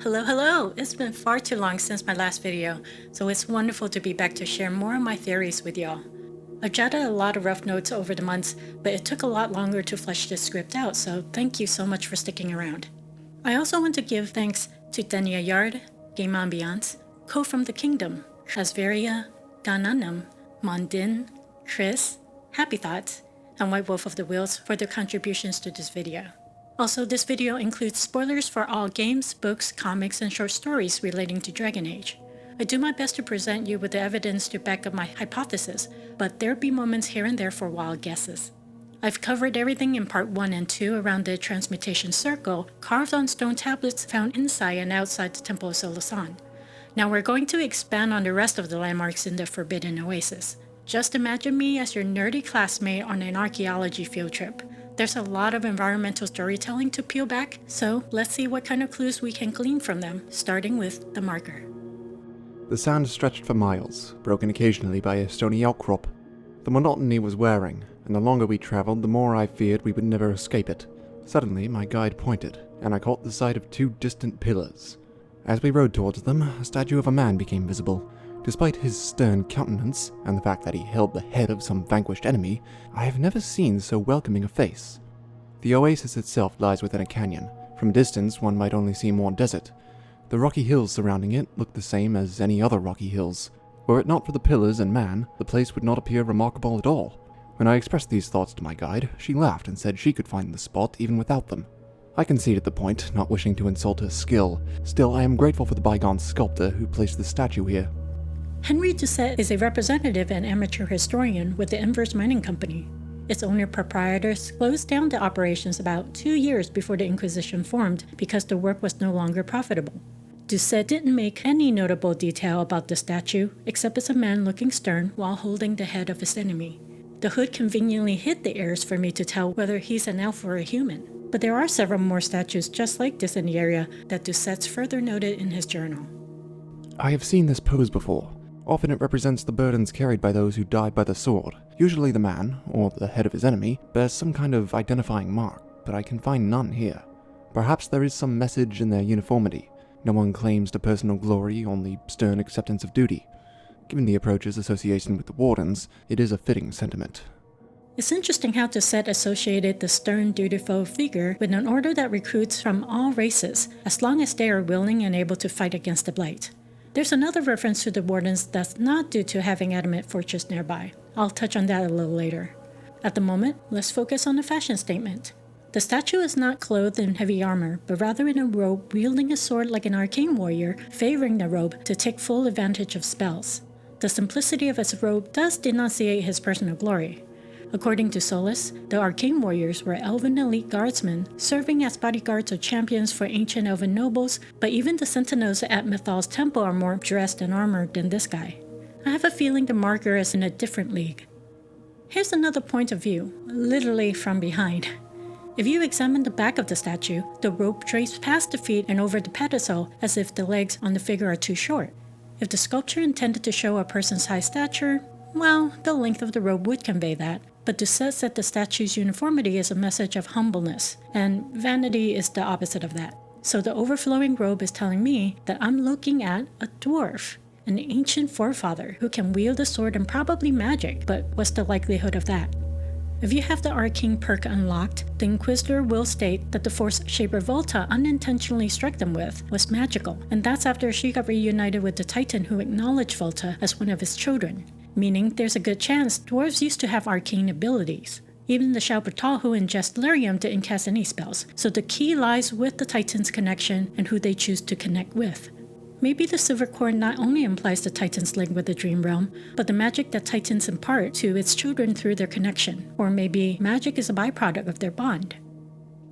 Hello! It's been far too long since my last video, so it's wonderful to be back to share more of my theories with y'all. I've jotted a lot of rough notes over the months, but it took a lot longer to flesh this script out, so thank you so much for sticking around. I also want to give thanks to Denny Ayard, Game Ambience, Co from the Kingdom, Cazveria, Gan Ainm, Dinh, Chris, HappyThoughts, and White Wolf of the Whills for their contributions to this video. Also, this video includes spoilers for all games, books, comics, and short stories relating to Dragon Age. I do my best to present you with the evidence to back up my hypothesis, but there'll be moments here and there for wild guesses. I've covered everything in part 1 and 2 around the transmutation circle, carved on stone tablets found inside and outside the Temple of Solasan. Now we're going to expand on the rest of the landmarks in the Forbidden Oasis. Just imagine me as your nerdy classmate on an archaeology field trip. There's a lot of environmental storytelling to peel back, so let's see what kind of clues we can glean from them, starting with the marker. The sand stretched for miles, broken occasionally by a stony outcrop. The monotony was wearing, and the longer we travelled, the more I feared we would never escape it. Suddenly, my guide pointed, and I caught the sight of two distant pillars. As we rode towards them, a statue of a man became visible. Despite his stern countenance, and the fact that he held the head of some vanquished enemy, I have never seen so welcoming a face. The oasis itself lies within a canyon. From a distance, one might only see more desert. The rocky hills surrounding it look the same as any other rocky hills. Were it not for the pillars and man, the place would not appear remarkable at all. When I expressed these thoughts to my guide, she laughed and said she could find the spot even without them. I conceded the point, not wishing to insult her skill. Still, I am grateful for the bygone sculptor who placed the statue here. Henry Doucette is a representative and amateur historian with the Inverse Mining Company. Its owner-proprietors closed down the operations about 2 years before the Inquisition formed because the work was no longer profitable. Doucette didn't make any notable detail about the statue, except it's a man looking stern while holding the head of his enemy. The hood conveniently hid the ears for me to tell whether he's an elf or a human, but there are several more statues just like this in the area that Doucette's further noted in his journal. I have seen this pose before. Often it represents the burdens carried by those who died by the sword. Usually the man, or the head of his enemy, bears some kind of identifying mark, but I can find none here. Perhaps there is some message in their uniformity. No one claims to personal glory, only stern acceptance of duty. Given the approach's association with the Wardens, it is a fitting sentiment. It's interesting how Doucette associated the stern, dutiful figure with an order that recruits from all races, as long as they are willing and able to fight against the Blight. There's another reference to the Wardens that's not due to having adamant fortress nearby. I'll touch on that a little later. At the moment, let's focus on the fashion statement. The statue is not clothed in heavy armor, but rather in a robe wielding a sword like an arcane warrior, favoring the robe to take full advantage of spells. The simplicity of his robe does denunciate his personal glory. According to Solas, the arcane warriors were elven elite guardsmen, serving as bodyguards or champions for ancient elven nobles, but even the sentinels at Mythal's temple are more dressed and armored than this guy. I have a feeling the marker is in a different league. Here's another point of view, literally from behind. If you examine the back of the statue, the robe drapes past the feet and over the pedestal as if the legs on the figure are too short. If the sculpture intended to show a person's high stature, well, the length of the robe would convey that. But Doucette said the statue's uniformity is a message of humbleness, and vanity is the opposite of that. So the overflowing robe is telling me that I'm looking at a dwarf, an ancient forefather who can wield a sword and probably magic, but what's the likelihood of that? If you have the arcane perk unlocked, the Inquisitor will state that the force Shaper Volta unintentionally struck them with was magical, and that's after she got reunited with the Titan who acknowledged Volta as one of his children. Meaning there's a good chance dwarves used to have arcane abilities. Even the Shaubertal who ingest lyrium didn't cast any spells, so the key lies with the Titan's connection and who they choose to connect with. Maybe the silver cord not only implies the Titan's link with the Dream Realm, but the magic that Titans impart to its children through their connection, or maybe magic is a byproduct of their bond.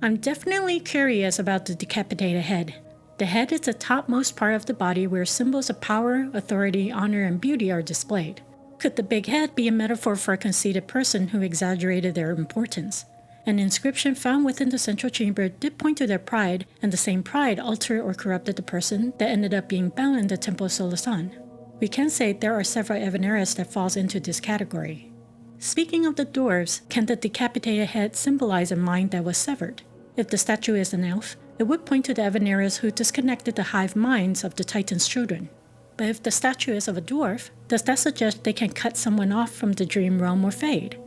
I'm definitely curious about the decapitated head. The head is the topmost part of the body where symbols of power, authority, honor, and beauty are displayed. Could the big head be a metaphor for a conceited person who exaggerated their importance? An inscription found within the central chamber did point to their pride, and the same pride altered or corrupted the person that ended up being bound in the Temple of Solasan. We can say there are several Evaneras that falls into this category. Speaking of the dwarves, can the decapitated head symbolize a mind that was severed? If the statue is an elf, It would point to the Evaneras who disconnected the hive minds of the Titan's children. But if the statue is of a dwarf, does that suggest they can cut someone off from the dream realm or fade?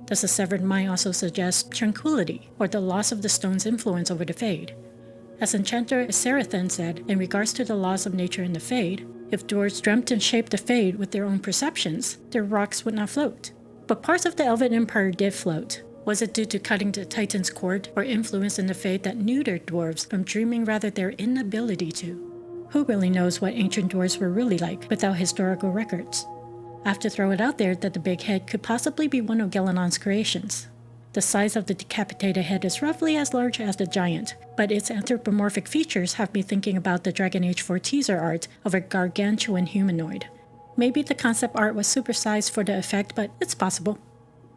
Does the severed mind also suggest tranquility, or the loss of the stone's influence over the fade? As Enchanter Serathan said in regards to the laws of nature and the fade, if dwarves dreamt and shaped the fade with their own perceptions, their rocks would not float. But parts of the Elven Empire did float. Was it due to cutting the Titan's cord or influence in the fade that neutered dwarves from dreaming rather their inability to? Who really knows what ancient dwarves were really like without historical records? I have to throw it out there that the big head could possibly be one of Gellanon's creations. The size of the decapitated head is roughly as large as the giant, but its anthropomorphic features have me thinking about the Dragon Age 4 teaser art of a gargantuan humanoid. Maybe the concept art was supersized for the effect, but it's possible.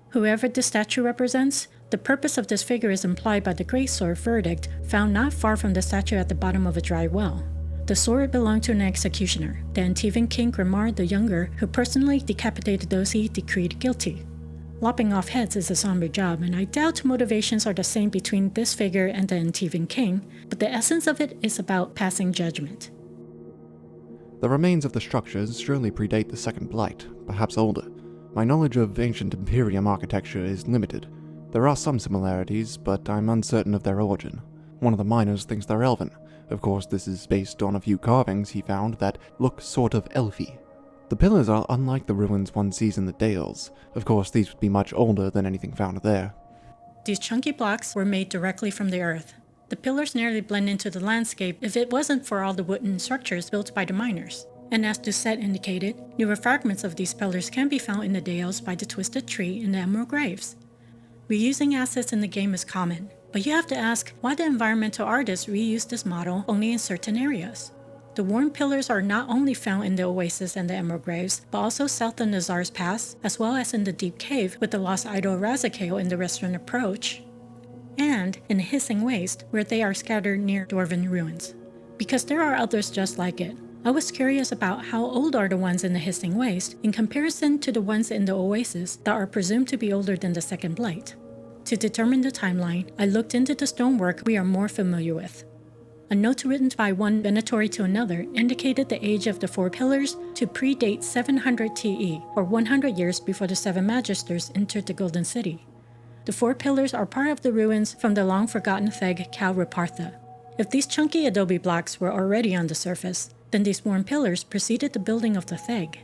Whoever this statue represents, the purpose of this figure is implied by the greatsword verdict found not far from the statue at the bottom of a dry well. The sword belonged to an executioner, the Antivan King Grimar the Younger, who personally decapitated those he decreed guilty. Lopping off heads is a somber job, and I doubt motivations are the same between this figure and the Antivan King, but the essence of it is about passing judgment. The remains of the structures surely predate the Second Blight, perhaps older. My knowledge of ancient Imperium architecture is limited. There are some similarities, but I'm uncertain of their origin. One of the miners thinks they're elven. Of course, this is based on a few carvings he found that look sort of elfy. The pillars are unlike the ruins one sees in the Dales. Of course, these would be much older than anything found there. These chunky blocks were made directly from the earth. The pillars nearly blend into the landscape if it wasn't for all the wooden structures built by the miners. And as Doucette indicated, newer fragments of these pillars can be found in the Dales by the Twisted Tree and the Emerald Graves. Reusing assets in the game is common, but you have to ask why the environmental artists reused this model only in certain areas. The worn pillars are not only found in the Oasis and the Emerald Graves, but also south of Nazar's Pass, as well as in the Deep Cave with the lost idol Razakale in the Western Approach, and in the Hissing Waste, where they are scattered near Dwarven ruins. Because there are others just like it, I was curious about how old are the ones in the Hissing Waste in comparison to the ones in the Oasis that are presumed to be older than the Second Blight. To determine the timeline, I looked into the stonework we are more familiar with. A note written by one Venatori to another indicated the age of the four pillars to predate 700 TE, or 100 years before the seven Magisters entered the Golden City. The four pillars are part of the ruins from the long-forgotten Theg Cal Repartha. If these chunky adobe blocks were already on the surface, then these worn pillars preceded the building of the Theg.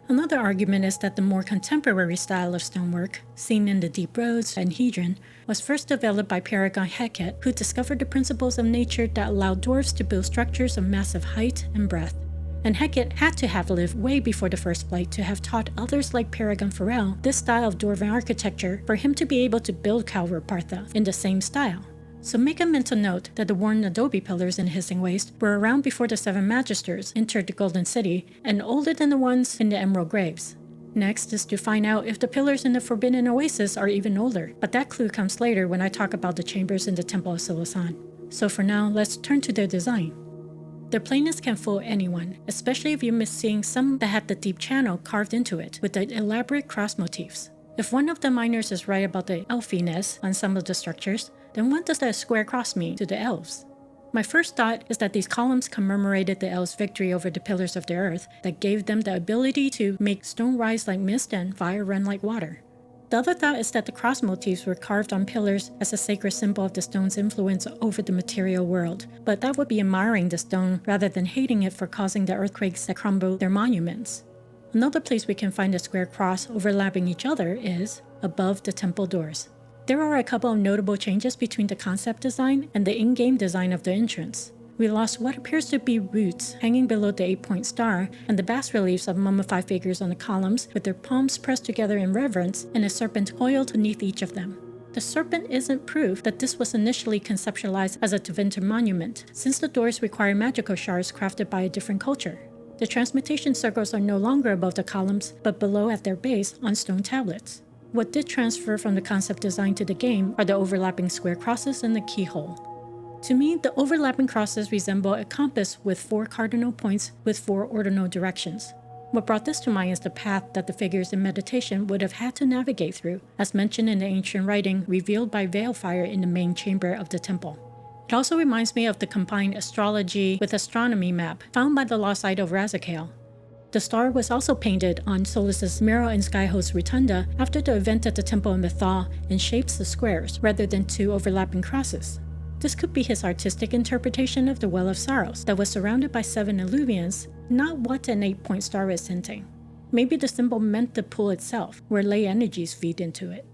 Another argument is that the more contemporary style of stonework, seen in the Deep Roads and Hedron, was first developed by Paragon Heket, who discovered the principles of nature that allowed dwarves to build structures of massive height and breadth. And Heket had to have lived way before the First Blight to have taught others like Paragon Farrell this style of dwarven architecture for him to be able to build Cal Repartha in the same style. So make a mental note that the worn adobe pillars in Hissing Waste were around before the seven Magisters entered the Golden City and older than the ones in the Emerald Graves. Next is to find out if the pillars in the Forbidden Oasis are even older, but that clue comes later when I talk about the chambers in the Temple of Solasan. So for now, let's turn to their design. Their plainness can fool anyone, especially if you miss seeing some that had the deep channel carved into it with the elaborate cross motifs. If one of the miners is right about the elfiness on some of the structures, then what does the square cross mean to the elves? My first thought is that these columns commemorated the elves' victory over the pillars of the earth that gave them the ability to make stone rise like mist and fire run like water. The other thought is that the cross motifs were carved on pillars as a sacred symbol of the stone's influence over the material world, but that would be admiring the stone rather than hating it for causing the earthquakes that crumble their monuments. Another place we can find a square cross overlapping each other is above the temple doors. There are a couple of notable changes between the concept design and the in-game design of the entrance. We lost what appears to be roots hanging below the 8-point star and the bas-reliefs of mummified figures on the columns with their palms pressed together in reverence and a serpent coiled beneath each of them. The serpent isn't proof that this was initially conceptualized as a Tevinter monument, since the doors require magical shards crafted by a different culture. The transmutation circles are no longer above the columns, but below at their base on stone tablets. What did transfer from the concept design to the game are the overlapping square crosses and the keyhole. To me, the overlapping crosses resemble a compass with 4 cardinal points with 4 ordinal directions. What brought this to mind is the path that the figures in meditation would have had to navigate through, as mentioned in the ancient writing revealed by Balefire in the main chamber of the temple. It also reminds me of the combined astrology with astronomy map found by the lost idol Razakale. The star was also painted on Solas's Mirror and Skyhold's Rotunda after the event at the Temple of Mythal and shapes the squares rather than two overlapping crosses. This could be his artistic interpretation of the Well of Sorrows that was surrounded by 7 alluvions, not what an 8-point star is hinting. Maybe the symbol meant the pool itself, where ley energies feed into it.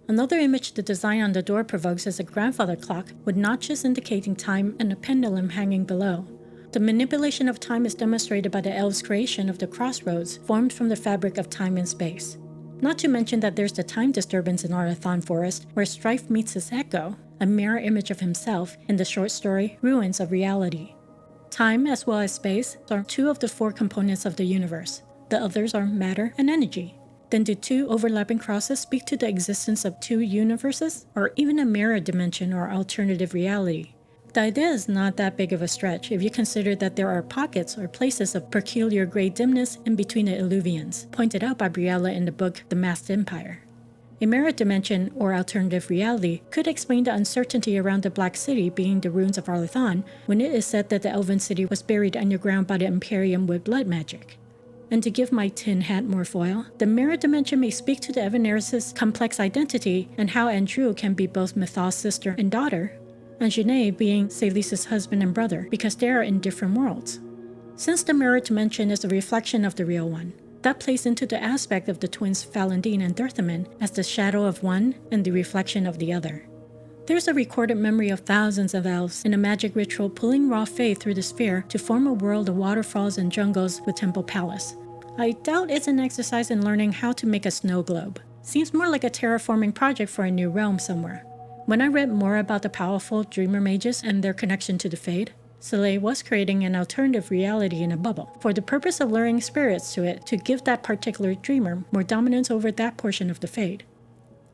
Another image the design on the door provokes is a grandfather clock with notches indicating time and a pendulum hanging below. The manipulation of time is demonstrated by the Elves' creation of the crossroads formed from the fabric of time and space. Not to mention that there's the time disturbance in Arathon Forest where Strife meets his echo, a mirror image of himself in the short story Ruins of Reality. Time as well as space are 2 of the 4 components of the universe. The others are matter and energy. Then do 2 overlapping crosses speak to the existence of 2 universes, or even a mirror dimension or alternative reality? The idea is not that big of a stretch if you consider that there are pockets or places of peculiar gray dimness in between the alluvions, pointed out by Briella in the book The Masked Empire. A mirror dimension or alternative reality could explain the uncertainty around the Black City being the ruins of Arlathan when it is said that the Elven City was buried underground by the Imperium with blood magic. And to give my tin hat more foil, the mirror dimension may speak to the Evaneris' complex identity and how Andrew can be both Mythal's sister and daughter, and Janae being Celise's husband and brother because they are in different worlds. Since the mirror dimension is a reflection of the real one, that plays into the aspect of the twins Falandine and Durthamin as the shadow of one and the reflection of the other. There's a recorded memory of thousands of elves in a magic ritual pulling raw faith through the sphere to form a world of waterfalls and jungles with Temple Palace. I doubt it's an exercise in learning how to make a snow globe. Seems more like a terraforming project for a new realm somewhere. When I read more about the powerful Dreamer Mages and their connection to the Fade, Soleil was creating an alternative reality in a bubble for the purpose of luring spirits to it to give that particular dreamer more dominance over that portion of the Fade.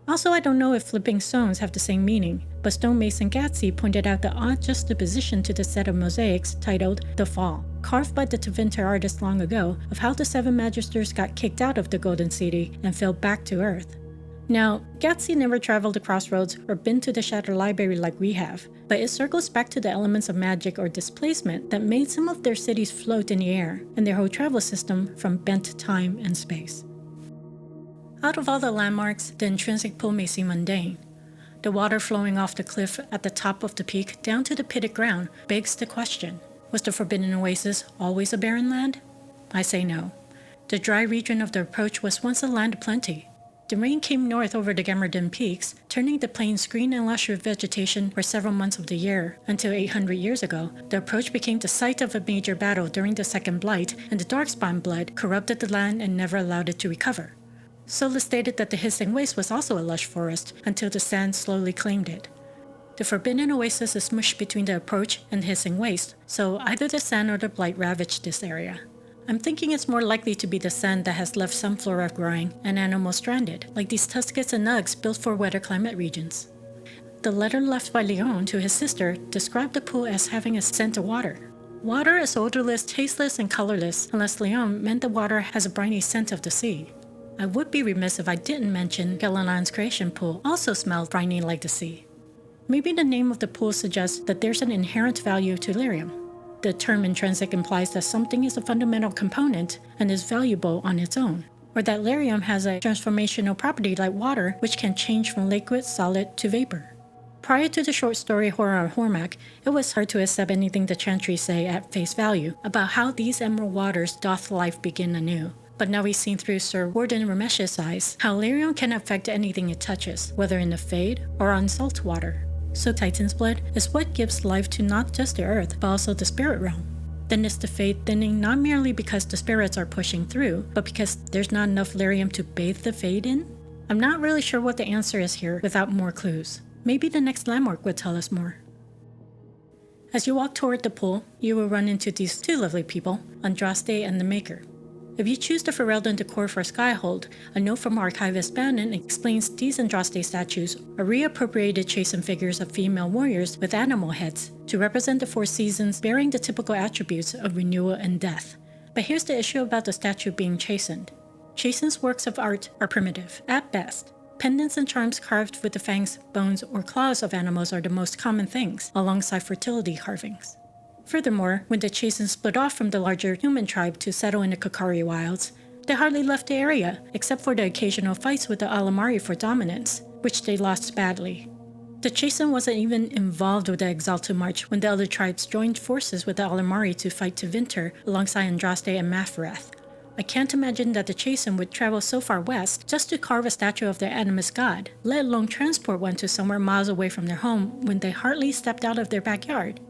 Also, I don't know if flipping stones have the same meaning, but stonemason Gatsy pointed out the odd juxtaposition to the set of mosaics titled The Fall, carved by the Tevinter artist long ago, of how the 7 Magisters got kicked out of the Golden City and fell back to Earth. Now, Gatsy never traveled the Crossroads or been to the Shattered Library like we have, but it circles back to the elements of magic or displacement that made some of their cities float in the air and their whole travel system from bent time and space. Out of all the landmarks, the Intrinsic Pool may seem mundane. The water flowing off the cliff at the top of the peak down to the pitted ground begs the question, was the Forbidden Oasis always a barren land? I say no. The dry region of the approach was once a land of plenty. The rain came north over the Gamardin peaks, turning the plains green and lush with vegetation for several months of the year, until 800 years ago, the approach became the site of a major battle during the Second Blight, and the Darkspawn blood corrupted the land and never allowed it to recover. Sola stated that the Hissing Waste was also a lush forest, until the sand slowly claimed it. The Forbidden Oasis is smushed between the approach and the Hissing Waste, so either the sand or the blight ravaged this area. I'm thinking it's more likely to be the sand that has left some flora growing and animals stranded, like these tuskets and nugs built for wetter climate regions. The letter left by Leon to his sister described the pool as having a scent of water. Water is odorless, tasteless, and colorless, unless Leon meant the water has a briny scent of the sea. I would be remiss if I didn't mention Galanon's creation pool also smelled briny like the sea. Maybe the name of the pool suggests that there's an inherent value to lyrium. The term intrinsic implies that something is a fundamental component and is valuable on its own, or that lyrium has a transformational property like water which can change from liquid, solid, to vapor. Prior to the short story Horror of Hormak, it was hard to accept anything the Chantry say at face value about how these emerald waters doth life begin anew. But now we've seen through Sir Warden Ramesh's eyes how lyrium can affect anything it touches, whether in the Fade or on salt water. So Titan's blood is what gives life to not just the earth, but also the spirit realm. Then is the Fade thinning not merely because the spirits are pushing through, but because there's not enough lyrium to bathe the Fade in? I'm not really sure what the answer is here without more clues. Maybe the next landmark would tell us more. As you walk toward the pool, you will run into these 2 lovely people, Andraste and the Maker. If you choose the Ferelden decor for Skyhold, a note from archivist Bannon explains these Andraste statues are reappropriated chastened figures of female warriors with animal heads to represent the 4 seasons bearing the typical attributes of renewal and death. But here's the issue about the statue being chastened. Chasten's works of art are primitive, at best. Pendants and charms carved with the fangs, bones, or claws of animals are the most common things, alongside fertility carvings. Furthermore, when the Chasens split off from the larger human tribe to settle in the Kokari Wilds, they hardly left the area, except for the occasional fights with the Alamari for dominance, which they lost badly. The Chasen wasn't even involved with the Exalted March when the other tribes joined forces with the Alamari to fight Tevinter alongside Andraste and Mafrath. I can't imagine that the Chasen would travel so far west just to carve a statue of their animus god, let alone transport one to somewhere miles away from their home when they hardly stepped out of their backyard.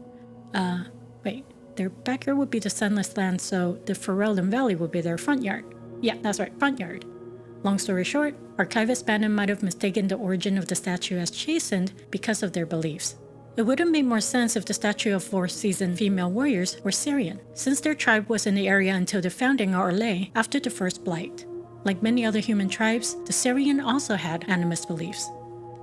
Wait, their backyard would be the Sunless Land, so the Ferelden Valley would be their front yard. Yeah, that's right, front yard. Long story short, Archivist Bannon might have mistaken the origin of the statue as chastened because of their beliefs. It would have made more sense if the statue of 4 seasoned female warriors were Syrian, since their tribe was in the area until the founding of Orlais after the first Blight. Like many other human tribes, the Syrian also had animist beliefs.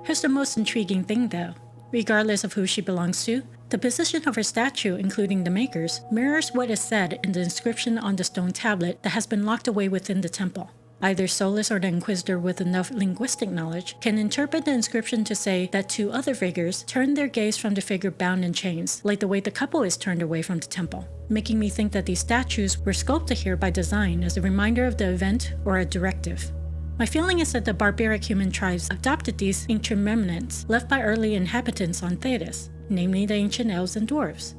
Here's the most intriguing thing though. Regardless of who she belongs to, the position of her statue, including the makers, mirrors what is said in the inscription on the stone tablet that has been locked away within the temple. Either Solus or the Inquisitor with enough linguistic knowledge can interpret the inscription to say that 2 other figures turned their gaze from the figure bound in chains, like the way the couple is turned away from the temple, making me think that these statues were sculpted here by design as a reminder of the event or a directive. My feeling is that the barbaric human tribes adopted these ancient remnants left by early inhabitants on Thedas, namely the ancient Elves and Dwarves.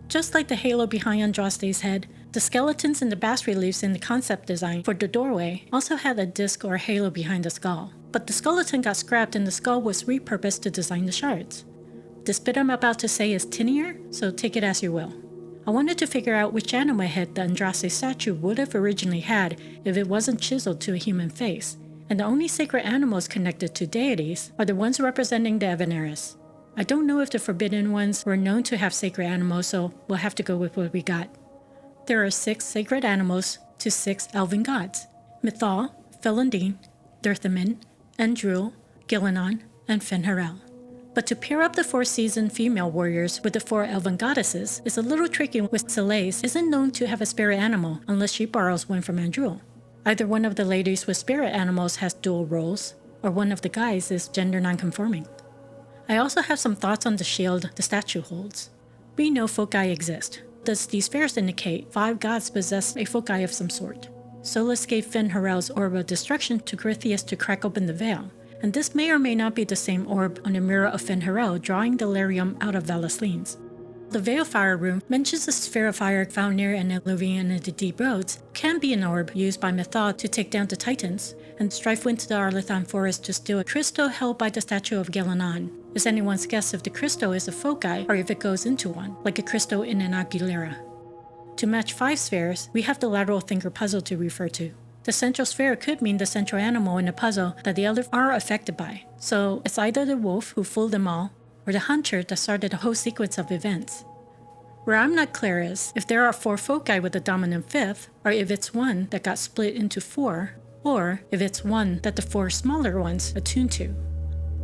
Just like the halo behind Andraste's head, the skeletons and the bas-reliefs in the concept design for the doorway also had a disc or halo behind the skull, but the skeleton got scrapped and the skull was repurposed to design the shards. This bit I'm about to say is tinier, so take it as you will. I wanted to figure out which anime head the Andraste statue would have originally had if it wasn't chiseled to a human face, and the only sacred animals connected to deities are the ones representing the Eveneris. I don't know if the Forbidden Ones were known to have sacred animals, so we'll have to go with what we got. There are 6 sacred animals to 6 elven gods: Mythal, Felundine, Dirthamin, Andruil, Gillenon, and Fen'Harel. But to pair up the 4 seasoned female warriors with the 4 elven goddesses is a little tricky, with Solace isn't known to have a spirit animal unless she borrows one from Andruil. Either one of the ladies with spirit animals has dual roles, or one of the guys is gender non-conforming. I also have some thoughts on the shield the statue holds. We know foci exist. Thus, these spheres indicate 5 gods possess a foci of some sort. Solus gave Fen'Harel's orb of destruction to Corythius to crack open the veil, and this may or may not be the same orb on the mirror of Fen'Harel drawing the Delirium out of Valeslenes. The Veilfire room mentions a sphere of fire found near an alluvion in the deep roads can be an orb used by Mythal to take down the Titans, and Strife went to the Arlithan forest to steal a crystal held by the statue of Gillenon. It's anyone's guess if the crystal is a foci or if it goes into one, like a crystal in an Aguilera. To match 5 spheres, we have the lateral thinker puzzle to refer to. The central sphere could mean the central animal in the puzzle that the others are affected by, so it's either the wolf who fooled them all, or the hunter that started the whole sequence of events. Where I'm not clear is if there are 4 foci with a dominant 5th, or if it's one that got split into 4, or if it's one that the 4 smaller ones attune to.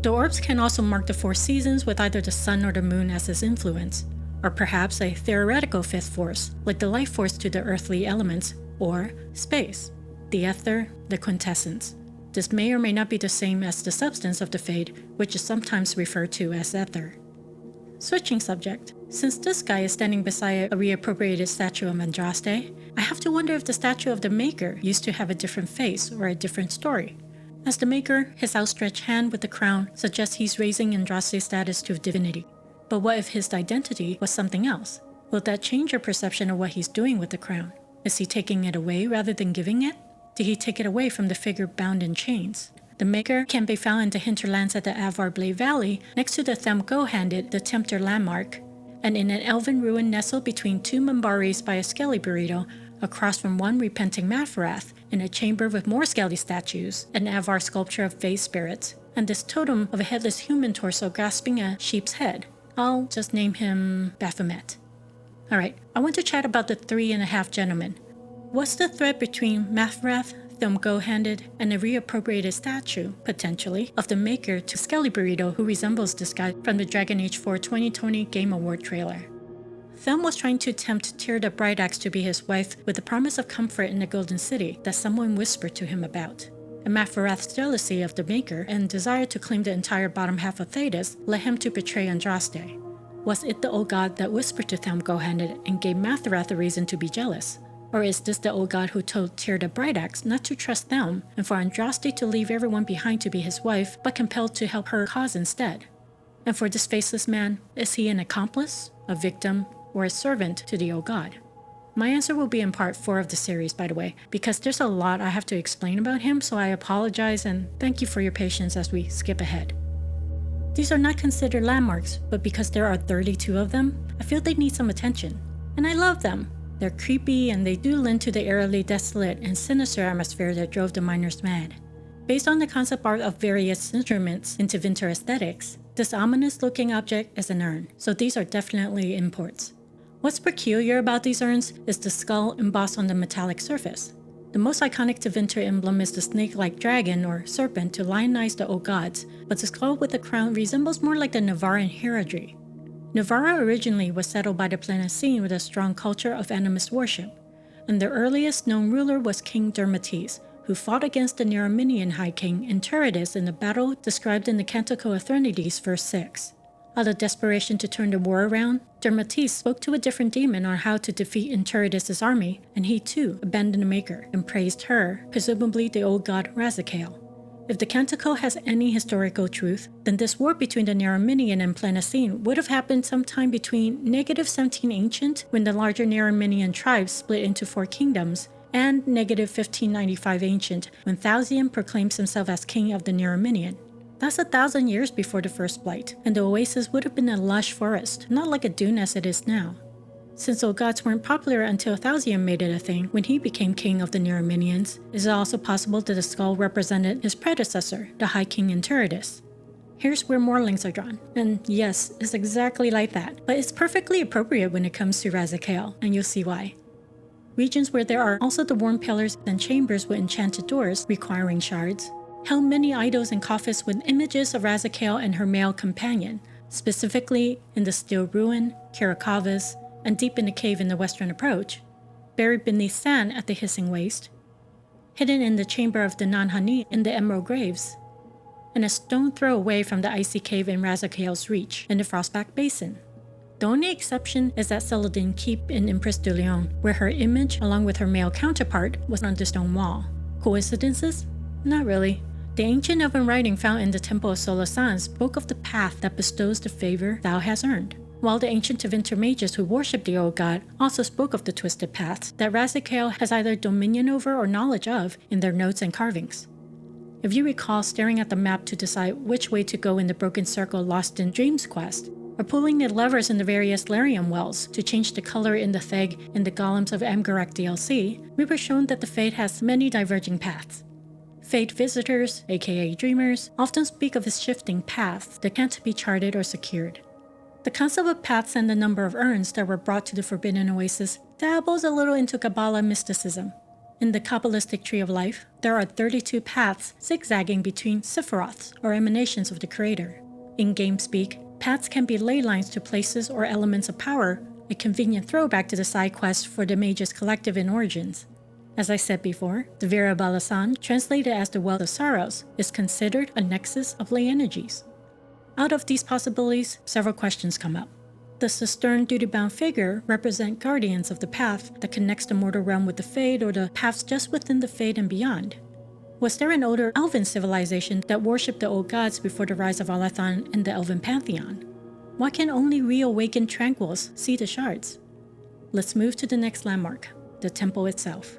The orbs can also mark the 4 seasons with either the sun or the moon as its influence, or perhaps a theoretical 5th force, like the life force to the earthly elements, or space, the ether, the quintessence. This may or may not be the same as the substance of the Fade, which is sometimes referred to as ether. Switching subject, since this guy is standing beside a reappropriated statue of Andraste, I have to wonder if the statue of the Maker used to have a different face or a different story. As the Maker, his outstretched hand with the crown suggests he's raising Andraste's status to divinity. But what if his identity was something else? Will that change your perception of what he's doing with the crown? Is he taking it away rather than giving it? Did he take it away from the figure bound in chains? The Maker can be found in the hinterlands at the Avar Blade Valley, next to the Themgo-handed the Tempter landmark, and in an elven ruin nestled between 2 Mambaris by a skelly burrito, across from one repenting Mafrath, in a chamber with more skelly statues, an Avar sculpture of phase spirits, and this totem of a headless human torso grasping a sheep's head. I'll just name him Baphomet. Alright, I want to chat about the 3.5 gentlemen. What's the thread between Mafrath, Themgo-handed, and a reappropriated statue, potentially, of the Maker to Skelly Burrito who resembles this guy from the Dragon Age 4 2020 Game Award trailer? Them was trying to tempt Tyr the Bright Axe to be his wife with the promise of comfort in the Golden City that someone whispered to him about. and Mafarath's jealousy of the Maker and desire to claim the entire bottom half of Thedas led him to betray Andraste. Was it the old god that whispered to Thelm-Gohanded and gave Matharath a reason to be jealous? Or is this the old god who told Tyr the Brightaxe not to trust Thelm and for Andraste to leave everyone behind to be his wife but compelled to help her cause instead? And for this faceless man, is he an accomplice, a victim, or a servant to the old god? My answer will be in part 4 of the series, by the way, because there's a lot I have to explain about him, so I apologize and thank you for your patience as we skip ahead. These are not considered landmarks, but because there are 32 of them, I feel they need some attention. And I love them. They're creepy and they do lend to the eerily desolate and sinister atmosphere that drove the miners mad. Based on the concept art of various instruments in Tevinter aesthetics, this ominous-looking object is an urn, so these are definitely imports. What's peculiar about these urns is the skull embossed on the metallic surface. The most iconic Tevinter emblem is the snake-like dragon or serpent to lionize the old gods, but the skull with the crown resembles more like the Navaran heraldry. Navarra originally was settled by the Planecine with a strong culture of animist worship, and their earliest known ruler was King Dermates, who fought against the Neraminian High King Inturitus in a battle described in the Canticle of Threnodies verse 6. Out of desperation to turn the war around, Dermates spoke to a different demon on how to defeat Inturitus' army, and he too abandoned the Maker and praised her, presumably the old god Razikael. If the Canticle has any historical truth, then this war between the Neraminian and Planecine would have happened sometime between -17 Ancient, when the larger Neraminian tribes split into 4 kingdoms, and -1595 Ancient, when Thausian proclaims himself as king of the Neraminian. That's 1,000 years before the first Blight, and the oasis would have been a lush forest, not like a dune as it is now. Since old gods weren't popular until Thausian made it a thing when he became king of the Neraminians, it is also possible that the skull represented his predecessor, the High King Inturitus. Here's where more links are drawn, and yes, it's exactly like that, but it's perfectly appropriate when it comes to Razikael, and you'll see why. Regions where there are also the warm pillars and chambers with enchanted doors requiring shards held many idols and coffins with images of Razikael and her male companion, specifically in the Steel Ruin, Kirakavas, and deep in the cave in the western approach, buried beneath sand at the Hissing Waste, hidden in the chamber of the Nanhani in the Emerald Graves, and a stone throw away from the icy cave in Razikael's reach in the Frostback Basin. The only exception is at Celadin Keep in Empress de Leon, where her image, along with her male counterpart, was on the stone wall. Coincidences? Not really. The ancient elven writing found in the Temple of Solasan spoke of the path that bestows the favor thou hast earned, while the ancient Tevinter mages who worshipped the old god also spoke of the twisted paths that Razikael has either dominion over or knowledge of in their notes and carvings. If you recall staring at the map to decide which way to go in the Broken Circle Lost in Dreams quest, or pulling the levers in the various Larian wells to change the color in the Theg in the Golems of Amgarak DLC, we were shown that the Fade has many diverging paths. Fade visitors, aka dreamers, often speak of its shifting paths that can't be charted or secured. The concept of paths and the number of urns that were brought to the Forbidden Oasis dabbles a little into Kabbalah mysticism. In the Kabbalistic Tree of Life, there are 32 paths zigzagging between Sephiroths, or emanations of the Creator. In game speak, paths can be ley lines to places or elements of power, a convenient throwback to the side quest for the Mage's collective in Origins. As I said before, the Vera Balasan, translated as the Well of Sorrows, is considered a nexus of ley energies. Out of these possibilities, several questions come up. Does the stern, duty-bound figure represent guardians of the path that connects the mortal realm with the Fade, or the paths just within the Fade and beyond? Was there an older elven civilization that worshipped the old gods before the rise of Alathan in the elven pantheon? Why can only reawakened tranquils see the shards? Let's move to the next landmark, the temple itself.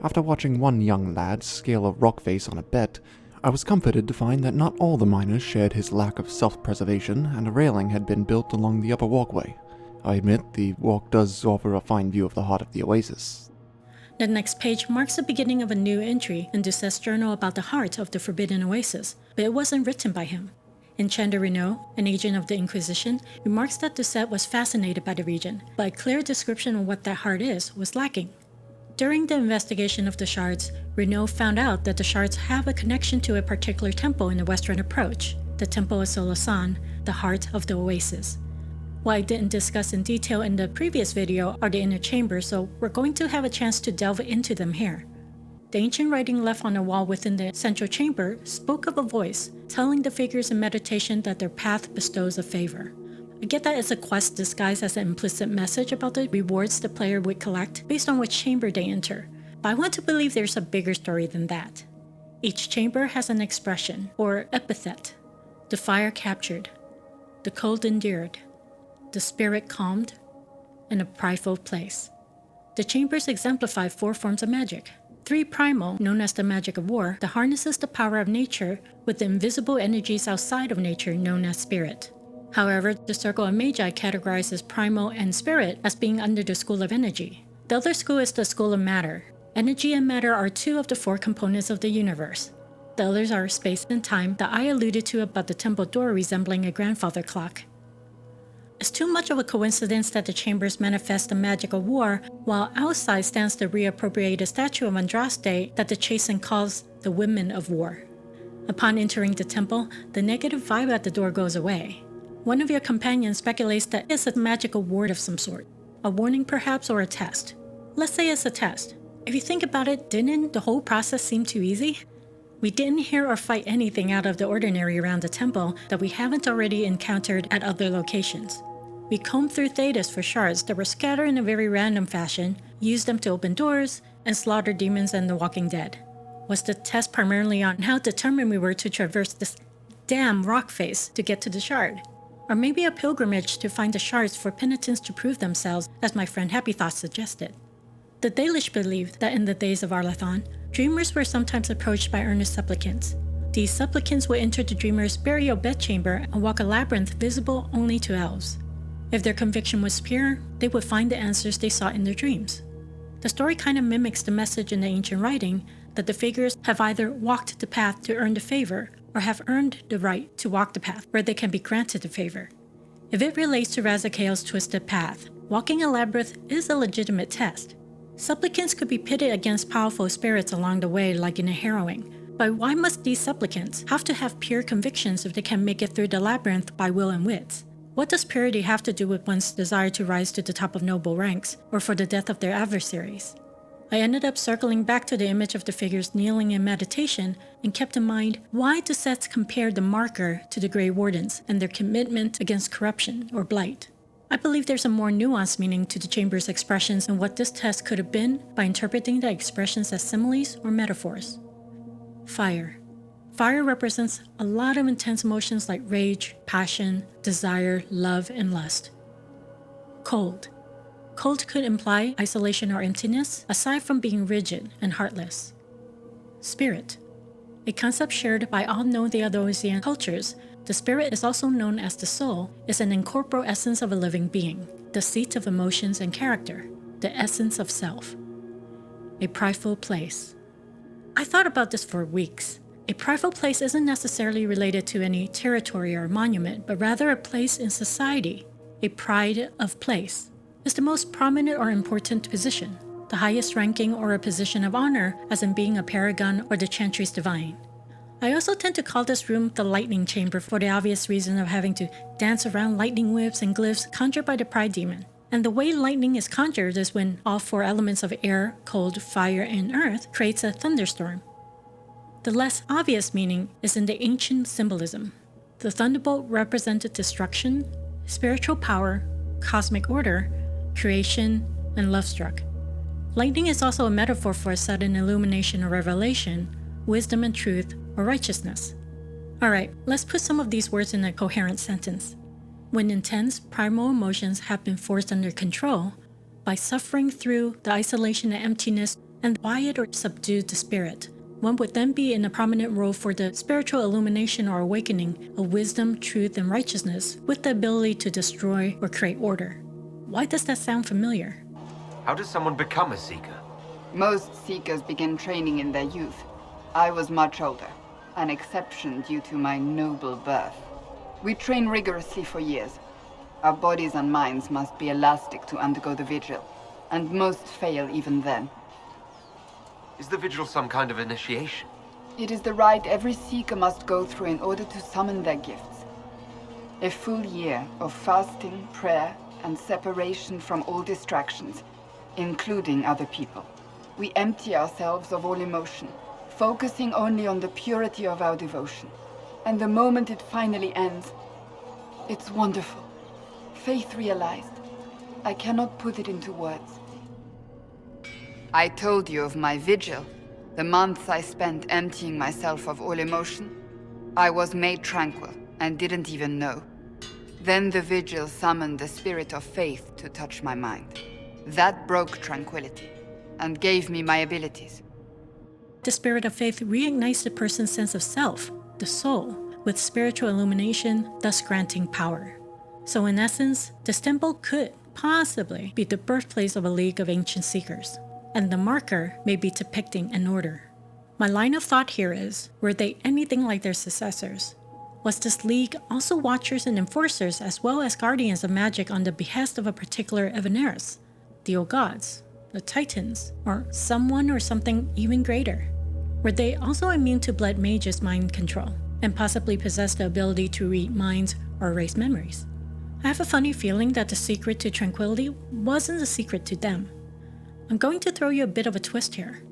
After watching one young lad scale a rock face on a bet, I was comforted to find that not all the miners shared his lack of self-preservation, and a railing had been built along the upper walkway. I admit the walk does offer a fine view of the heart of the oasis. The next page marks the beginning of a new entry in Doucet's journal about the heart of the Forbidden Oasis, but it wasn't written by him. Enchanter Renaud, an agent of the Inquisition, remarks that Doucet was fascinated by the region, but a clear description of what that heart is was lacking. During the investigation of the shards, Renaud found out that the shards have a connection to a particular temple in the western approach, the Temple of Solasan, the heart of the oasis. What I didn't discuss in detail in the previous video are the inner chambers, so we're going to have a chance to delve into them here. The ancient writing left on a wall within the central chamber spoke of a voice telling the figures in meditation that their path bestows a favor. I get that it's a quest disguised as an implicit message about the rewards the player would collect based on which chamber they enter, but I want to believe there's a bigger story than that. Each chamber has an expression, or epithet. The fire captured, the cold endured, the spirit calmed, and a prideful place. The chambers exemplify 4 forms of magic. 3 primal, known as the magic of war, that harnesses the power of nature with the invisible energies outside of nature known as spirit. However, the Circle of Magi categorizes primal and spirit as being under the school of energy. The other school is the school of matter. Energy and matter are 2 of the 4 components of the universe. The others are space and time that I alluded to about the temple door resembling a grandfather clock. It's too much of a coincidence that the chambers manifest the magic of war, while outside stands the reappropriated statue of Andraste that the Chasen calls the Women of War. Upon entering the temple, the negative vibe at the door goes away. One of your companions speculates that it's a magical ward of some sort. A warning perhaps, or a test. Let's say it's a test. If you think about it, didn't the whole process seem too easy? We didn't hear or fight anything out of the ordinary around the temple that we haven't already encountered at other locations. We combed through Thedas for shards that were scattered in a very random fashion, used them to open doors, and slaughter demons and the walking dead. Was the test primarily on how determined we were to traverse this damn rock face to get to the shard? Or maybe a pilgrimage to find the shards for penitents to prove themselves, as my friend HappyThoughts suggested. The Dalish believed that in the days of Arlathan, dreamers were sometimes approached by earnest supplicants. These supplicants would enter the dreamer's burial bedchamber and walk a labyrinth visible only to elves. If their conviction was pure, they would find the answers they sought in their dreams. The story kind of mimics the message in the ancient writing that the figures have either walked the path to earn the favor or have earned the right to walk the path where they can be granted the favor. If it relates to Razakael's twisted path, walking a labyrinth is a legitimate test. Supplicants could be pitted against powerful spirits along the way like in a harrowing, but why must these supplicants have to have pure convictions if they can make it through the labyrinth by will and wits? What does purity have to do with one's desire to rise to the top of noble ranks, or for the death of their adversaries? I ended up circling back to the image of the figures kneeling in meditation and kept in mind why the sets compared the marker to the Grey Wardens and their commitment against corruption, or Blight. I believe there's a more nuanced meaning to the chamber's expressions and what this test could have been by interpreting the expressions as similes or metaphors. Fire. Fire represents a lot of intense emotions like rage, passion, desire, love, and lust. Cold. Cold could imply isolation or emptiness, aside from being rigid and heartless. Spirit. A concept shared by all known Theodosian cultures, the spirit is also known as the soul, is an incorporeal essence of a living being, the seat of emotions and character, the essence of self. A prideful place. I thought about this for weeks. A prideful place isn't necessarily related to any territory or monument, but rather a place in society. A pride of place is the most prominent or important position, the highest ranking or a position of honor, as in being a paragon or the Chantry's divine. I also tend to call this room the lightning chamber for the obvious reason of having to dance around lightning whips and glyphs conjured by the pride demon. And the way lightning is conjured is when all 4 elements of air, cold, fire, and earth creates a thunderstorm. The less obvious meaning is in the ancient symbolism. The thunderbolt represented destruction, spiritual power, cosmic order, creation, and love-struck. Lightning is also a metaphor for a sudden illumination or revelation, wisdom and truth, or righteousness. Alright, let's put some of these words in a coherent sentence. When intense, primal emotions have been forced under control, by suffering through the isolation and emptiness and quiet or subdued the spirit, one would then be in a prominent role for the spiritual illumination or awakening of wisdom, truth, and righteousness with the ability to destroy or create order. Why does that sound familiar? How does someone become a Seeker? Most Seekers begin training in their youth. I was much older, an exception due to my noble birth. We train rigorously for years. Our bodies and minds must be elastic to undergo the vigil, and most fail even then. Is the vigil some kind of initiation? It is the rite every Seeker must go through in order to summon their gifts. A full year of fasting, prayer, and separation from all distractions, including other people. We empty ourselves of all emotion, focusing only on the purity of our devotion. And the moment it finally ends, it's wonderful. Faith realized. I cannot put it into words. I told you of my vigil, the months I spent emptying myself of all emotion. I was made tranquil and didn't even know. Then the vigil summoned the spirit of faith to touch my mind. That broke tranquility and gave me my abilities. The spirit of faith reignites the person's sense of self, the soul, with spiritual illumination, thus granting power. So in essence, this temple could possibly be the birthplace of a league of ancient seekers, and the marker may be depicting an order. My line of thought here is, were they anything like their successors? Was this league also watchers and enforcers as well as guardians of magic on the behest of a particular Evaneris, the old gods, the Titans, or someone or something even greater? Were they also immune to Blood Mage's mind control, and possibly possess the ability to read minds or erase memories? I have a funny feeling that the secret to tranquility wasn't a secret to them. I'm going to throw you a bit of a twist here.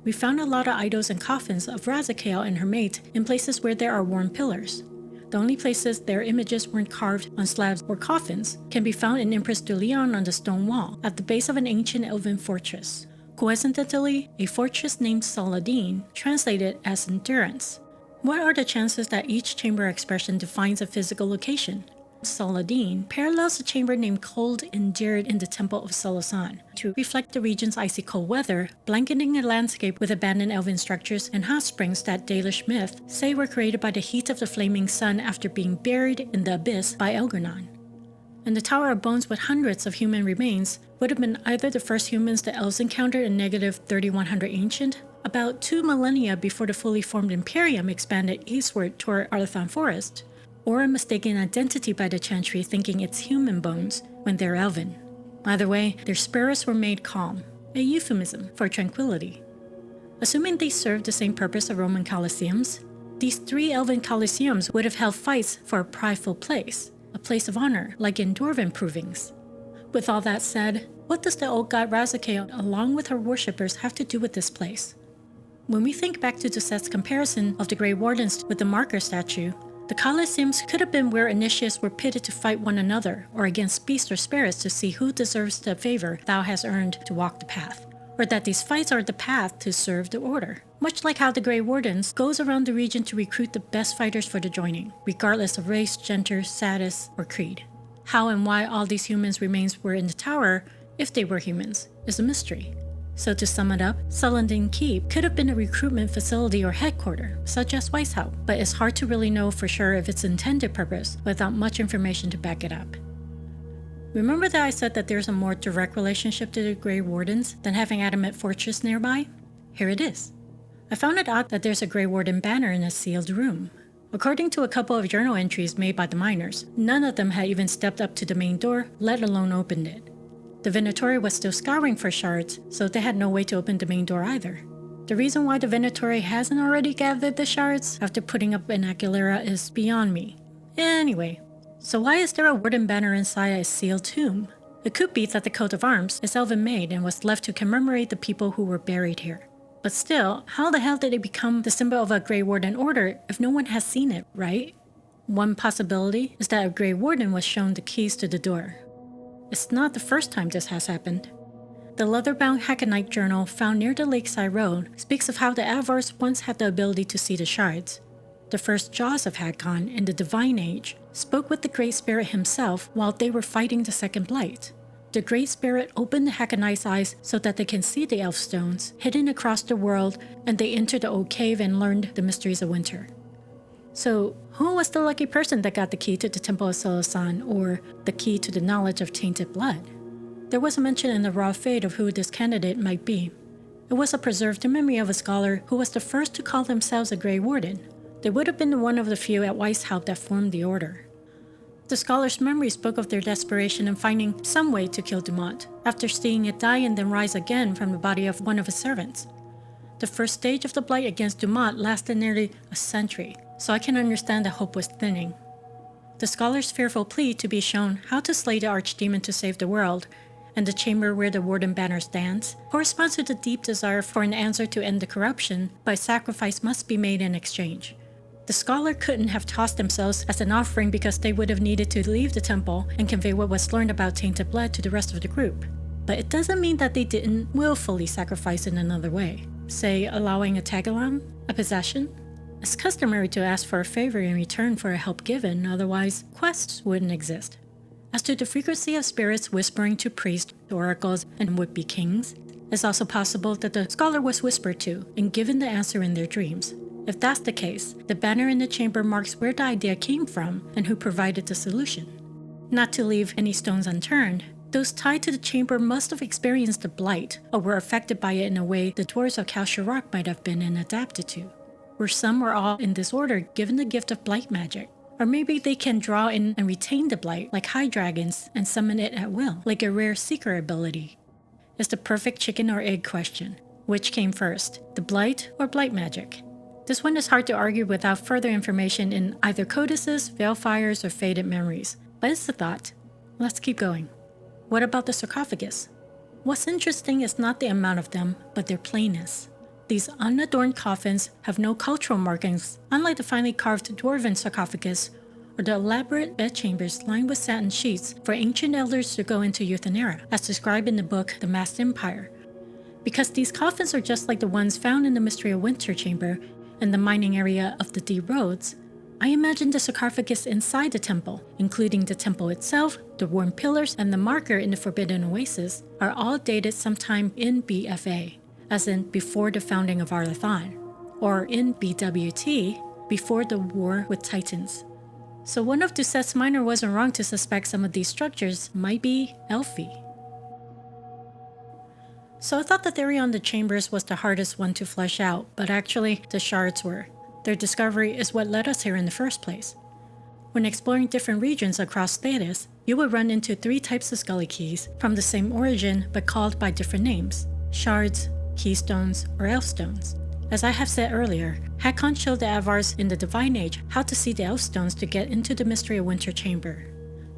We found a lot of idols and coffins of Razakael and her mate in places where there are worn pillars. The only places their images weren't carved on slabs or coffins can be found in Empress de Leon on the stone wall at the base of an ancient elven fortress. Coincidentally, a fortress named Solasan, translated as Endurance. What are the chances that each chamber expression defines a physical location? Solasan parallels a chamber named Cold Endured in the Temple of Solasan to reflect the region's icy cold weather, blanketing a landscape with abandoned elven structures and hot springs that Dalish myth say were created by the heat of the flaming sun after being buried in the abyss by Elgar'nan. And the Tower of Bones with hundreds of human remains would have been either the first humans the Elves encountered in negative 3100 Ancient, about 2 millennia before the fully formed Imperium expanded eastward toward Arlathan Forest, or a mistaken identity by the Chantry thinking it's human bones when they're elven. Either way, their spirits were made calm, a euphemism for tranquility. Assuming they served the same purpose of Roman Colosseums, these 3 elven Colosseums would have held fights for a prideful place, a place of honor like in Dwarven provings. With all that said, what does the old god Razakael along with her worshippers have to do with this place? When we think back to Dusette's comparison of the Grey Wardens with the marker statue, the Colosseums could have been where initiates were pitted to fight one another or against beasts or spirits to see who deserves the favor thou hast earned to walk the path, or that these fights are the path to serve the order. Much like how the Grey Wardens goes around the region to recruit the best fighters for the joining, regardless of race, gender, status, or creed. How and why all these humans' remains were in the tower, if they were humans, is a mystery. So to sum it up, Solasan Keep could have been a recruitment facility or headquarters, such as Weishaupt, but it's hard to really know for sure if its intended purpose without much information to back it up. Remember that I said that there's a more direct relationship to the Grey Wardens than having Adamant Fortress nearby? Here it is. I found it odd that there's a Grey Warden banner in a sealed room. According to a couple of journal entries made by the miners, none of them had even stepped up to the main door, let alone opened it. The Venatori was still scouring for shards, so they had no way to open the main door either. The reason why the Venatori hasn't already gathered the shards after putting up an Aguilera is beyond me. Anyway, so why is there a Warden banner inside a sealed tomb? It could be that the coat of arms is elven made and was left to commemorate the people who were buried here. But still, how the hell did it become the symbol of a Grey Warden order if no one has seen it, right? One possibility is that a Grey Warden was shown the keys to the door. It's not the first time this has happened. The leather-bound Hacknite journal found near the lakeside road speaks of how the Avars once had the ability to see the shards. The first Jaws of Hakkon in the Divine Age spoke with the Great Spirit himself while they were fighting the Second Blight. The Great Spirit opened the Hacknite's eyes so that they can see the elf stones hidden across the world, and they entered the old cave and learned the mysteries of winter. So, who was the lucky person that got the key to the Temple of Solasan, or the key to the knowledge of tainted blood? There was a mention in the Raw Fate of who this candidate might be. It was a preserved memory of a scholar who was the first to call themselves a Grey Warden. They would have been one of the few at Weishaupt that formed the order. The scholar's memory spoke of their desperation in finding some way to kill Dumont, after seeing it die and then rise again from the body of one of his servants. The first stage of the Blight against Dumont lasted nearly a century, so I can understand that hope was thinning. The scholar's fearful plea to be shown how to slay the archdemon to save the world, and the chamber where the Warden banner stands, corresponds to the deep desire for an answer to end the corruption, but sacrifice must be made in exchange. The scholar couldn't have tossed themselves as an offering because they would have needed to leave the temple and convey what was learned about tainted blood to the rest of the group. But it doesn't mean that they didn't willfully sacrifice in another way, say allowing a tag-along, a possession. It's customary to ask for a favor in return for a help given, otherwise quests wouldn't exist. As to the frequency of spirits whispering to priests, oracles, and would-be kings, it's also possible that the scholar was whispered to and given the answer in their dreams. If that's the case, the banner in the chamber marks where the idea came from and who provided the solution. Not to leave any stones unturned, those tied to the chamber must have experienced the Blight, or were affected by it in a way the Dwarves of Khal Sharrak might have been and adapted to. Were some or all in this order given the gift of Blight magic? Or maybe they can draw in and retain the Blight like high dragons and summon it at will, like a rare seeker ability. It's the perfect chicken or egg question. Which came first, the Blight or Blight magic? This one is hard to argue without further information in either codices, veilfires, or faded memories, but it's a thought. Let's keep going. What about the sarcophagus? What's interesting is not the amount of them, but their plainness. These unadorned coffins have no cultural markings, unlike the finely carved dwarven sarcophagus or the elaborate bedchambers lined with satin sheets for ancient elders to go into Euthenera, as described in the book The Masked Empire. Because these coffins are just like the ones found in the Mystery of Winter chamber and the mining area of the D Roads, I imagine the sarcophagus inside the temple, including the temple itself, the worn pillars, and the marker in the Forbidden Oasis, are all dated sometime in BFA, as in before the founding of Arlathan, or in BWT, before the war with Titans. So one of Doucette's minor wasn't wrong to suspect some of these structures might be Elfy. So I thought the theory on the chambers was the hardest one to flesh out, but actually the shards were. Their discovery is what led us here in the first place. When exploring different regions across Thedas, you will run into 3 types of Scully keys from the same origin but called by different names: shards, keystones, or elfstones. As I have said earlier, Hakon showed the Avars in the Divine Age how to see the elfstones to get into the Mystery of Winter chamber.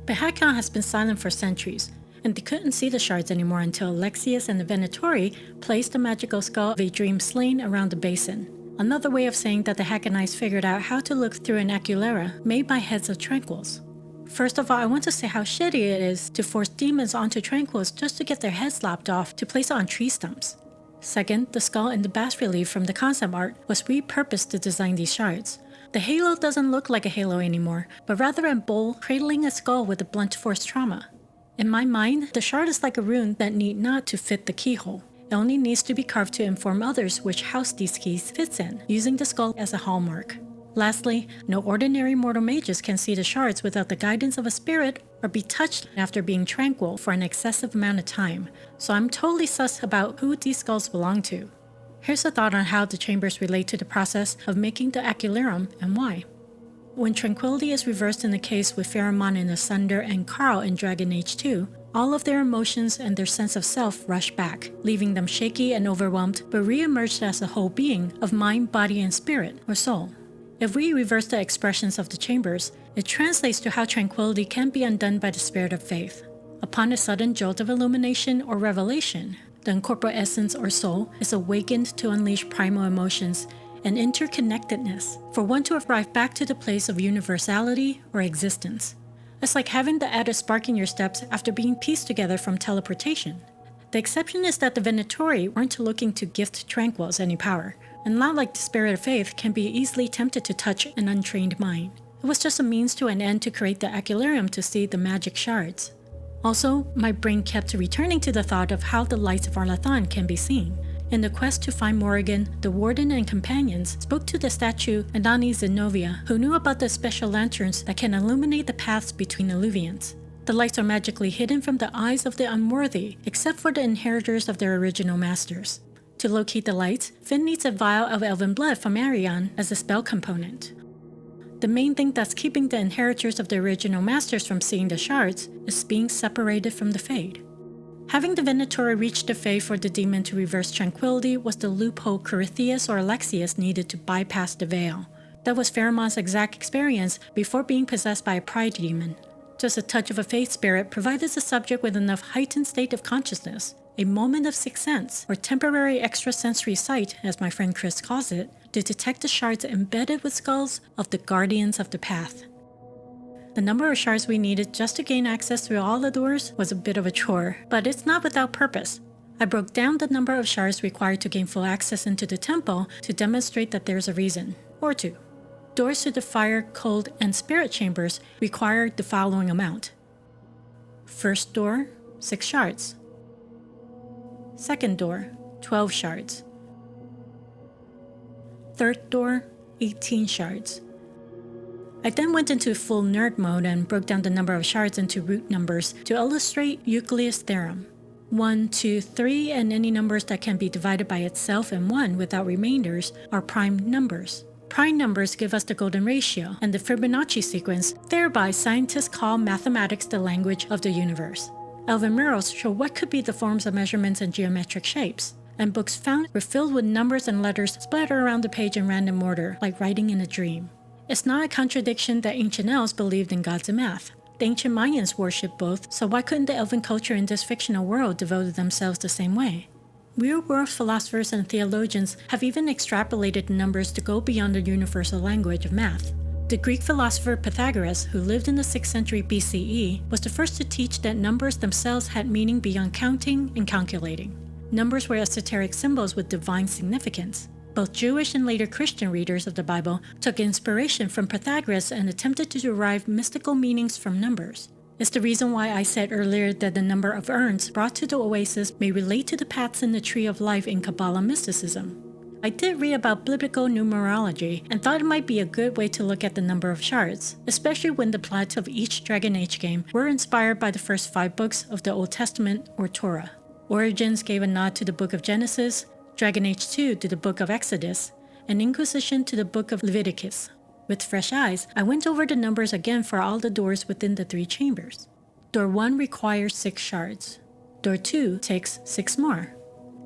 But Hakon has been silent for centuries, and they couldn't see the shards anymore until Alexius and the Venatori placed the magical skull of a dream slain around the basin. Another way of saying that the Hakkonites figured out how to look through an Aquilera made by heads of Tranquils. First of all, I want to say how shitty it is to force demons onto Tranquils just to get their heads lopped off to place on tree stumps. Second, the skull in the bas-relief from the concept art was repurposed to design these shards. The halo doesn't look like a halo anymore, but rather a bull cradling a skull with a blunt force trauma. In my mind, the shard is like a rune that need not to fit the keyhole. It only needs to be carved to inform others which house these keys fits in, using the skull as a hallmark. Lastly, no ordinary mortal mages can see the shards without the guidance of a spirit or be touched after being tranquil for an excessive amount of time, so I'm totally sus about who these skulls belong to. Here's a thought on how the chambers relate to the process of making the Aquilarium and why. When tranquility is reversed in the case with Pheromon in Asunder and Karl in Dragon Age 2, all of their emotions and their sense of self rush back, leaving them shaky and overwhelmed, but re-emerged as a whole being of mind, body, and spirit, or soul. If we reverse the expressions of the chambers, it translates to how tranquility can be undone by the spirit of faith. Upon a sudden jolt of illumination or revelation, the incorporeal essence or soul is awakened to unleash primal emotions and interconnectedness, for one to arrive back to the place of universality or existence. It's like having the added spark in your steps after being pieced together from teleportation. The exception is that the Venatori weren't looking to gift Tranquils any power, and not like the spirit of faith can be easily tempted to touch an untrained mind. It was just a means to an end to create the Aquilarium to see the magic shards. Also, my brain kept returning to the thought of how the lights of Arlathan can be seen. In the quest to find Morrigan, the Warden and companions spoke to the statue Adani Zenobia, who knew about the special lanterns that can illuminate the paths between Illuvians. The lights are magically hidden from the eyes of the unworthy, except for the inheritors of their original masters. To locate the lights, Finn needs a vial of elven blood from Arion as a spell component. The main thing that's keeping the inheritors of the original masters from seeing the shards is being separated from the Fade. Having the Venatori reach the Fae for the demon to reverse tranquility was the loophole Corythius or Alexius needed to bypass the veil. That was Pheromon's exact experience before being possessed by a pride demon. Just a touch of a faith spirit provided the subject with enough heightened state of consciousness, a moment of sixth sense, or temporary extrasensory sight, as my friend Chris calls it, to detect the shards embedded with skulls of the guardians of the path. The number of shards we needed just to gain access through all the doors was a bit of a chore, but it's not without purpose. I broke down the number of shards required to gain full access into the temple to demonstrate that there's a reason, or two. Doors to the fire, cold, and spirit chambers required the following amount. First door, 6 shards. Second door, 12 shards. Third door, 18 shards. I then went into full nerd mode and broke down the number of shards into root numbers to illustrate Euclid's theorem. 1, 2, 3, and any numbers that can be divided by itself and 1 without remainders are prime numbers. Prime numbers give us the golden ratio and the Fibonacci sequence, thereby scientists call mathematics the language of the universe. Elven murals show what could be the forms of measurements and geometric shapes, and books found were filled with numbers and letters splattered around the page in random order, like writing in a dream. It's not a contradiction that ancient elves believed in gods and math. The ancient Mayans worshipped both, so why couldn't the elven culture in this fictional world devote themselves the same way? Real-world philosophers and theologians have even extrapolated numbers to go beyond the universal language of math. The Greek philosopher Pythagoras, who lived in the 6th century BCE, was the first to teach that numbers themselves had meaning beyond counting and calculating. Numbers were esoteric symbols with divine significance. Both Jewish and later Christian readers of the Bible took inspiration from Pythagoras and attempted to derive mystical meanings from numbers. It's the reason why I said earlier that the number of urns brought to the oasis may relate to the paths in the Tree of Life in Kabbalah mysticism. I did read about biblical numerology and thought it might be a good way to look at the number of shards, especially when the plots of each Dragon Age game were inspired by the first 5 books of the Old Testament or Torah. Origins gave a nod to the Book of Genesis, Dragon Age 2 to the Book of Exodus, and Inquisition to the Book of Leviticus. With fresh eyes, I went over the numbers again for all the doors within the 3 chambers. Door 1 requires 6 shards. Door 2 takes 6 more.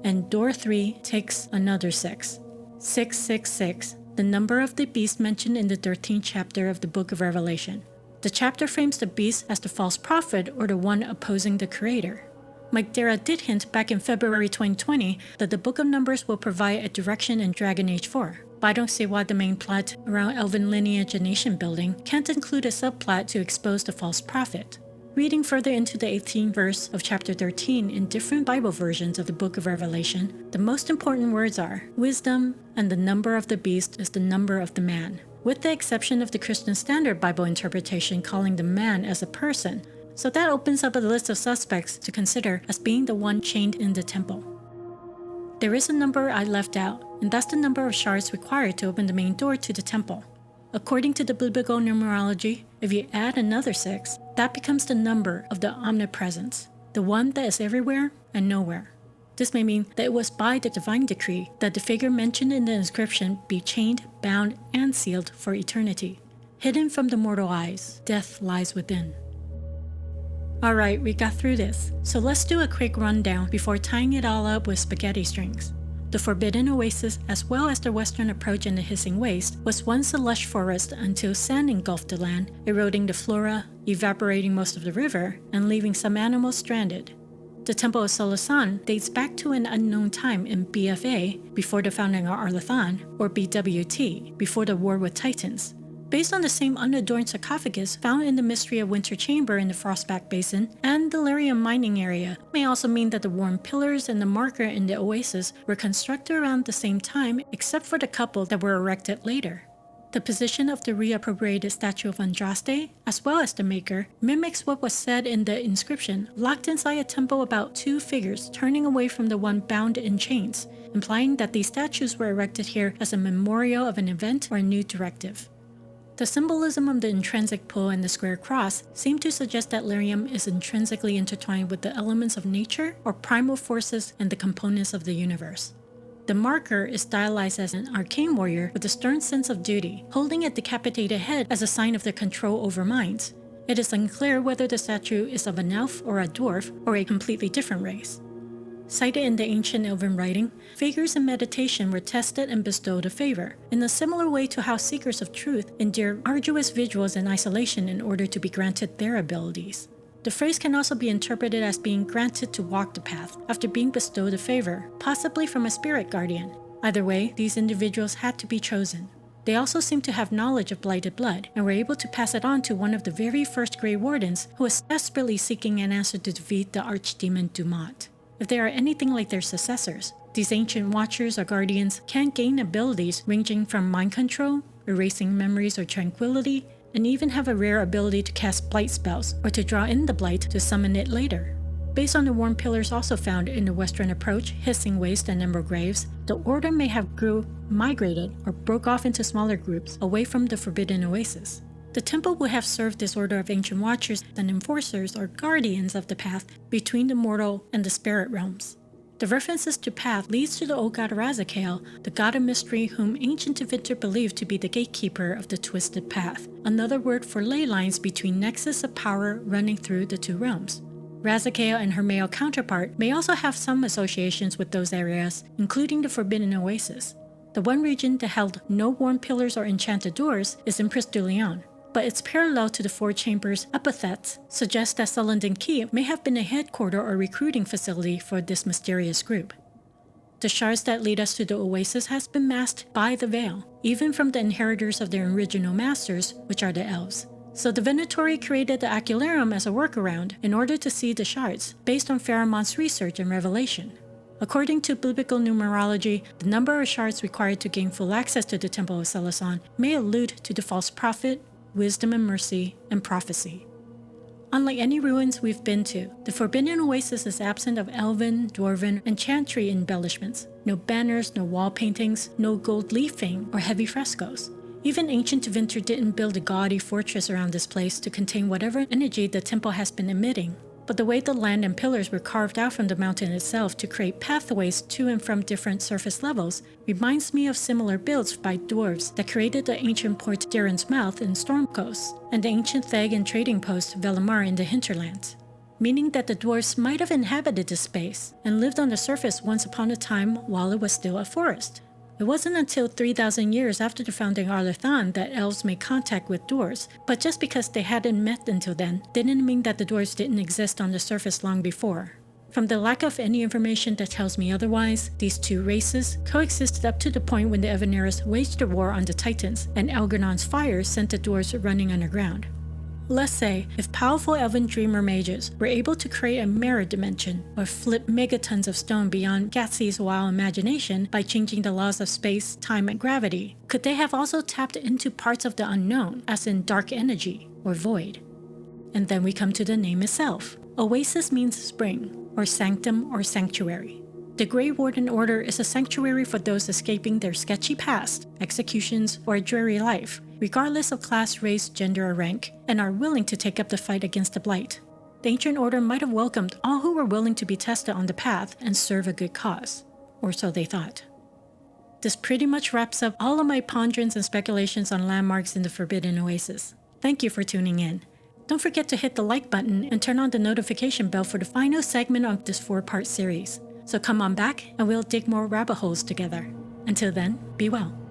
And door 3 takes another 6. 666, the number of the beast mentioned in the 13th chapter of the Book of Revelation. The chapter frames the beast as the false prophet or the one opposing the creator. Mike Dara did hint back in February 2020 that the Book of Numbers will provide a direction in Dragon Age 4. But I don't see why the main plot around elven lineage and nation building can't include a subplot to expose the false prophet. Reading further into the 18th verse of chapter 13 in different Bible versions of the Book of Revelation, the most important words are wisdom, and the number of the beast is the number of the man, with the exception of the Christian Standard Bible interpretation calling the man as a person. So that opens up a list of suspects to consider as being the one chained in the temple. There is a number I left out, and that's the number of shards required to open the main door to the temple. According to the biblical numerology, if you add another 6, that becomes the number of the omnipresence, the one that is everywhere and nowhere. This may mean that it was by the divine decree that the figure mentioned in the inscription be chained, bound, and sealed for eternity. Hidden from the mortal eyes, death lies within. Alright, we got through this, so let's do a quick rundown before tying it all up with spaghetti strings. The Forbidden Oasis, as well as the western approach in the Hissing Waste, was once a lush forest until sand engulfed the land, eroding the flora, evaporating most of the river, and leaving some animals stranded. The Temple of Solasan dates back to an unknown time in BFA, before the founding of Arlathan, or BWT, before the War with Titans. Based on the same unadorned sarcophagus found in the Mystery of Winter Chamber in the Frostback Basin and the Lyrium mining area, may also mean that the worn pillars and the marker in the oasis were constructed around the same time except for the couple that were erected later. The position of the reappropriated statue of Andraste, as well as the maker, mimics what was said in the inscription, locked inside a temple about 2 figures turning away from the one bound in chains, implying that these statues were erected here as a memorial of an event or a new directive. The symbolism of the intrinsic pool and the square cross seem to suggest that lyrium is intrinsically intertwined with the elements of nature or primal forces and the components of the universe. The marker is stylized as an arcane warrior with a stern sense of duty, holding a decapitated head as a sign of their control over minds. It is unclear whether the statue is of an elf or a dwarf or a completely different race. Cited in the ancient Elven writing, figures in meditation were tested and bestowed a favor, in a similar way to how seekers of truth endure arduous vigils in isolation in order to be granted their abilities. The phrase can also be interpreted as being granted to walk the path after being bestowed a favor, possibly from a spirit guardian. Either way, these individuals had to be chosen. They also seemed to have knowledge of blighted blood and were able to pass it on to one of the very first Grey Wardens who was desperately seeking an answer to defeat the archdemon Dumat. If they are anything like their successors, these ancient watchers or guardians can gain abilities ranging from mind control, erasing memories or tranquility, and even have a rare ability to cast blight spells or to draw in the blight to summon it later. Based on the worn pillars also found in the western approach, Hissing Waste and Emerald Graves, the Order may have migrated or broke off into smaller groups away from the Forbidden Oasis. The temple would have served this order of ancient watchers and enforcers or guardians of the path between the mortal and the spirit realms. The references to path leads to the old god Razakael, the god of mystery whom ancient Tevinter believed to be the gatekeeper of the twisted path, another word for ley lines between nexus of power running through the two realms. Razakael and her male counterpart may also have some associations with those areas, including the Forbidden Oasis. The one region that held no worn pillars or enchanted doors is Empress du Lion, but its parallel to the Four Chambers epithets suggests that Sullivan Keep may have been a headquarter or recruiting facility for this mysterious group. The shards that lead us to the Oasis has been masked by the veil, even from the inheritors of their original masters, which are the Elves. So the Venatori created the Acularum as a workaround in order to see the shards, based on Pharamon's research and revelation. According to biblical numerology, the number of shards required to gain full access to the Temple of Solasan may allude to the false prophet, wisdom and mercy, and prophecy. Unlike any ruins we've been to, the Forbidden Oasis is absent of elven, dwarven, and chantry embellishments. No banners, no wall paintings, no gold leafing, or heavy frescoes. Even ancient Tevinter didn't build a gaudy fortress around this place to contain whatever energy the temple has been emitting. But the way the land and pillars were carved out from the mountain itself to create pathways to and from different surface levels reminds me of similar builds by dwarves that created the ancient port Darren's Mouth in Storm Coast and the ancient Theg and trading post Velamar in the hinterlands, meaning that the dwarves might have inhabited this space and lived on the surface once upon a time while it was still a forest. It wasn't until 3,000 years after the founding Arlathan that elves made contact with dwarves, but just because they hadn't met until then didn't mean that the dwarves didn't exist on the surface long before. From the lack of any information that tells me otherwise, these two races coexisted up to the point when the Evaneris waged a war on the Titans and Elgernon's fire sent the dwarves running underground. Let's say, if powerful elven dreamer mages were able to create a mirror dimension or flip megatons of stone beyond Gatsby's wild imagination by changing the laws of space, time, and gravity, could they have also tapped into parts of the unknown, as in dark energy or void? And then we come to the name itself. Oasis means spring, or sanctum or sanctuary. The Grey Warden Order is a sanctuary for those escaping their sketchy past, executions, or a dreary life, regardless of class, race, gender, or rank, and are willing to take up the fight against the Blight. The Ancient Order might have welcomed all who were willing to be tested on the path and serve a good cause, or so they thought. This pretty much wraps up all of my ponderings and speculations on landmarks in the Forbidden Oasis. Thank you for tuning in. Don't forget to hit the like button and turn on the notification bell for the final segment of this 4-part series. So come on back and we'll dig more rabbit holes together. Until then, be well.